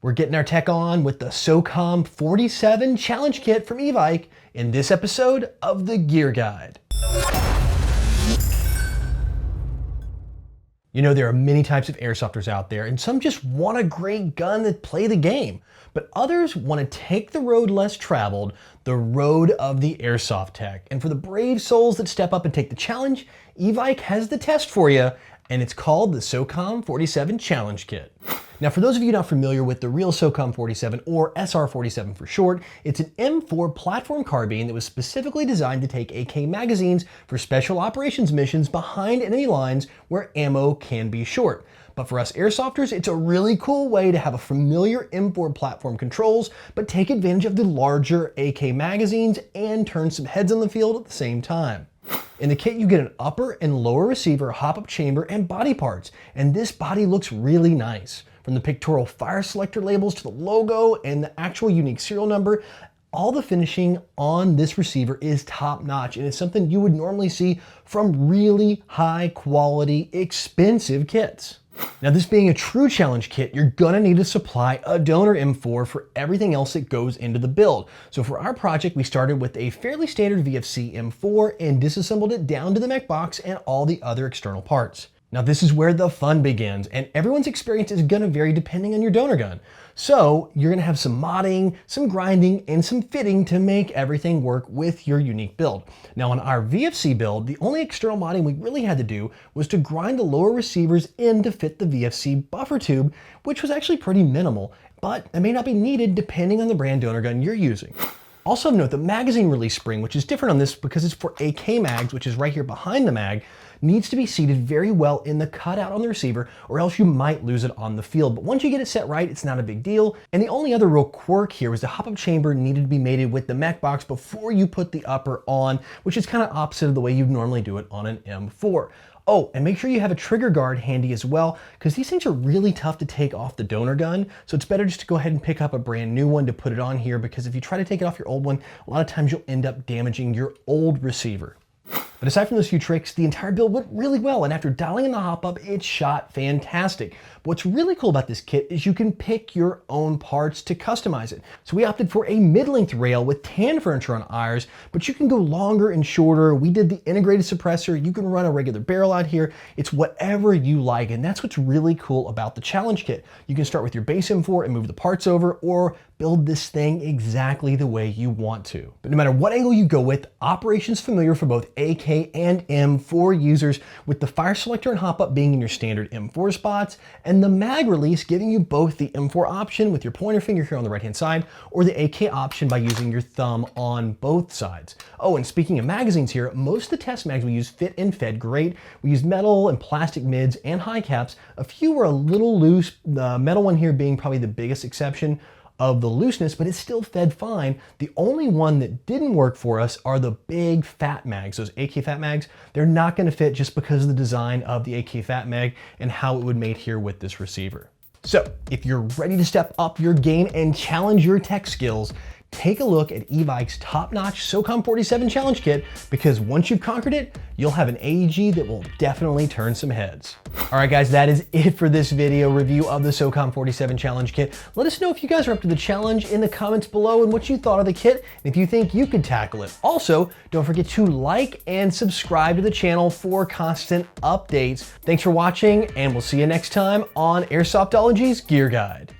We're getting our tech on with the SOCOM-47 Challenge Kit from Evike in this episode of the Gear Guide. You know, there are many types of airsofters out there, and some just want a great gun to play the game, but others want to take the road less traveled, the road of the airsoft tech. And for the brave souls that step up and take the challenge, Evike has the test for you, and it's called the SOCOM-47 Challenge Kit. Now, for those of you not familiar with the real SOCOM-47, or SR-47 for short, it's an M4 platform carbine that was specifically designed to take AK magazines for special operations missions behind enemy lines where ammo can be short. But for us airsofters, it's a really cool way to have a familiar M4 platform controls, but take advantage of the larger AK magazines and turn some heads on the field at the same time. In the kit, you get an upper and lower receiver, hop-up chamber, and body parts, and this body looks really nice. From the pictorial fire selector labels to the logo and the actual unique serial number, all the finishing on this receiver is top-notch, and it's something you would normally see from really high-quality, expensive kits. Now, this being a true challenge kit, you're gonna need to supply a donor M4 for everything else that goes into the build. So for our project, we started with a fairly standard VFC M4 and disassembled it down to the mech box and all the other external parts. Now, this is where the fun begins, and everyone's experience is gonna vary depending on your donor gun. So you're gonna have some modding, some grinding, and some fitting to make everything work with your unique build. Now, on our VFC build, the only external modding we really had to do was to grind the lower receivers in to fit the VFC buffer tube, which was actually pretty minimal, but it may not be needed depending on the brand donor gun you're using. Also note the magazine release spring, which is different on this because it's for AK mags, which is right here behind the mag, needs to be seated very well in the cutout on the receiver, or else you might lose it on the field. But once you get it set right, it's not a big deal. And the only other real quirk here was the hop-up chamber needed to be mated with the mech box before you put the upper on, which is kind of opposite of the way you'd normally do it on an M4. Oh, and make sure you have a trigger guard handy as well, because these things are really tough to take off the donor gun. So it's better just to go ahead and pick up a brand new one to put it on here, because if you try to take it off your old one, a lot of times you'll end up damaging your old receiver. But aside from those few tricks, the entire build went really well, and after dialing in the hop-up, it shot fantastic. But what's really cool about this kit is you can pick your own parts to customize it. So we opted for a mid-length rail with tan furniture on ours, but you can go longer and shorter. We did the integrated suppressor. You can run a regular barrel out here. It's whatever you like, and that's what's really cool about the challenge kit. You can start with your base M4 and move the parts over, or build this thing exactly the way you want to. But no matter what angle you go with, operations familiar for both AK and M4 users, with the fire selector and hop-up being in your standard M4 spots, and the mag release giving you both the M4 option with your pointer finger here on the right-hand side, or the AK option by using your thumb on both sides. Oh, and speaking of magazines here, most of the test mags we use fit and fed great. We used metal and plastic mids and high caps. A few were a little loose, the metal one here being probably the biggest exception of the looseness, but it still fed fine. The only one that didn't work for us are the big fat mags, those AK fat mags. They're not gonna fit just because of the design of the AK fat mag and how it would mate here with this receiver. So if you're ready to step up your game and challenge your tech skills, take a look at Evike's top-notch SOCOM-47 Challenge Kit, because once you've conquered it, you'll have an AEG that will definitely turn some heads. All right, guys, that is it for this video review of the SOCOM-47 Challenge Kit. Let us know if you guys are up to the challenge in the comments below and what you thought of the kit, and if you think you could tackle it. Also, don't forget to like and subscribe to the channel for constant updates. Thanks for watching, and we'll see you next time on Airsoftology's Gear Guide.